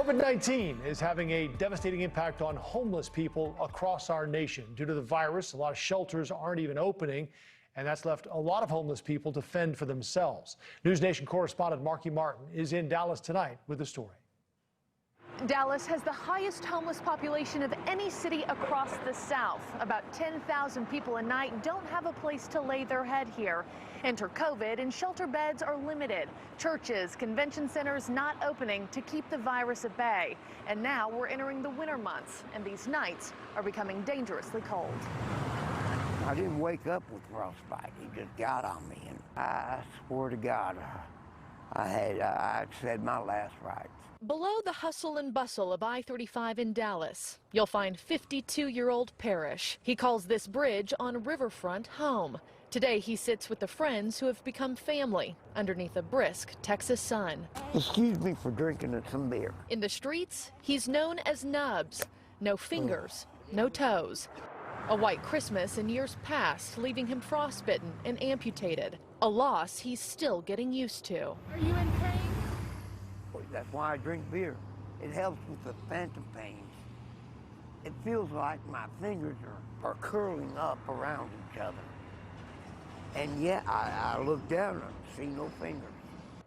COVID-19 is having a devastating impact on homeless people across our nation. Due to the virus, a lot of shelters aren't even opening, and that's left a lot of homeless people to fend for themselves. NewsNation correspondent Marky Martin is in Dallas tonight with the story. Dallas has the highest homeless population of any city across the South. About 10,000 people a night don't have a place to lay their head here. Enter COVID and shelter beds are limited. Churches, convention centers not opening to keep the virus at bay. And now we're entering the winter months, and these nights are becoming dangerously cold. I didn't wake up with frostbite. It just got on me, and I swear to God, I'd said my last rites. Below the hustle and bustle of I-35 in Dallas, you'll find 52-year-old Parrish. He calls this bridge on Riverfront home. Today he sits with the friends who have become family underneath a brisk Texas sun. Excuse me for drinking some beer. In the streets, he's known as Nubs. No fingers, no toes. A white Christmas in years past, leaving him frostbitten and amputated. A loss he's still getting used to. Are you in pain? That's why I drink beer. It helps with the phantom pains. It feels like my fingers are curling up around each other. And yet I look down and see no fingers.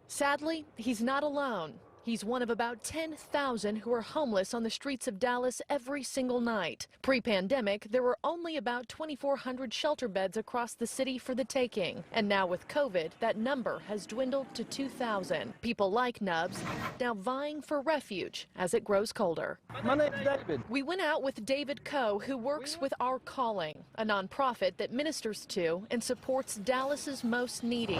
Sadly, he's not alone. He's one of about 10,000 who are homeless on the streets of Dallas every single night. Pre-pandemic, there were only about 2,400 shelter beds across the city for the taking. And now with COVID, that number has dwindled to 2,000. People like Nubs now vying for refuge as it grows colder. My name's David. We went out with David Coe, who works with Our Calling, a nonprofit that ministers to and supports Dallas's most needy.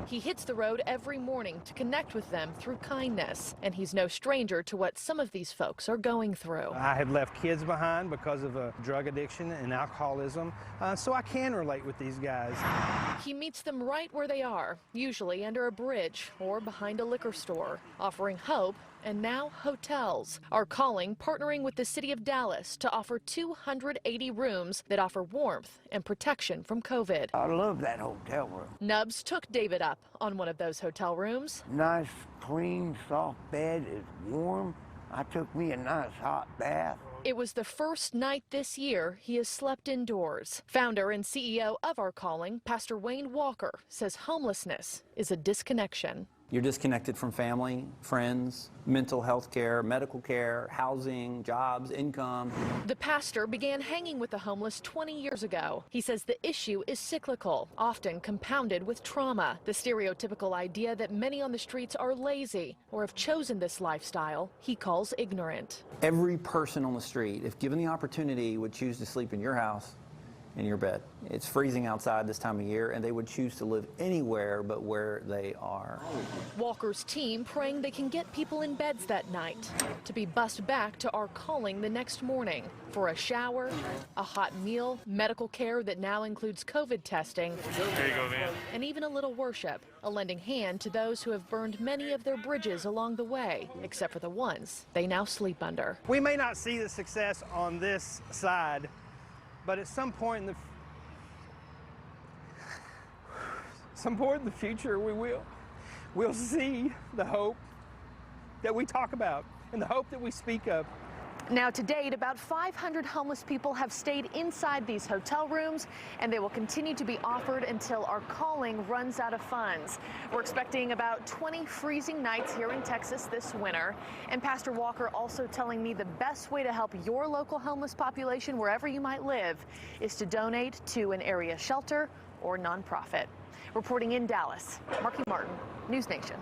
He hits the road every morning to connect with them through kindness. And he's no stranger to what some of these folks are going through. I had left kids behind because of a drug addiction and alcoholism, so I can relate with these guys. He meets them right where they are, usually under a bridge or behind a liquor store, offering hope and now hotels. Our Calling partnering with the city of Dallas to offer 280 rooms that offer warmth and protection from COVID. I love that hotel room. Nubs took David up on one of those hotel rooms. Nice, clean, soft bed. It's warm. I took me a nice hot bath. It was the first night this year he has slept indoors. Founder and CEO of Our Calling, Pastor Wayne Walker, says homelessness is a disconnection. You're disconnected from family, friends, mental health care, medical care, housing, jobs, income. The pastor began hanging with the homeless 20 years ago. He says the issue is cyclical, often compounded with trauma. The stereotypical idea that many on the streets are lazy or have chosen this lifestyle he calls ignorant. Every person on the street, if given the opportunity, would choose to sleep in your house, in your bed. It's freezing outside this time of year, and they would choose to live anywhere but where they are. Walker's team praying they can get people in beds that night to be bussed back to Our Calling the next morning for a shower, a hot meal, medical care that now includes COVID testing, there you go, man, and even a little worship, a lending hand to those who have burned many of their bridges along the way, except for the ones they now sleep under. We may not see the success on this side, but at some point in the future, we'll see the hope that we talk about and the hope that we speak of. Now, to date, about 500 homeless people have stayed inside these hotel rooms, and they will continue to be offered until Our Calling runs out of funds. We're expecting about 20 freezing nights here in Texas this winter. And Pastor Walker also telling me the best way to help your local homeless population, wherever you might live, is to donate to an area shelter or nonprofit. Reporting in Dallas, Marky Martin, NewsNation.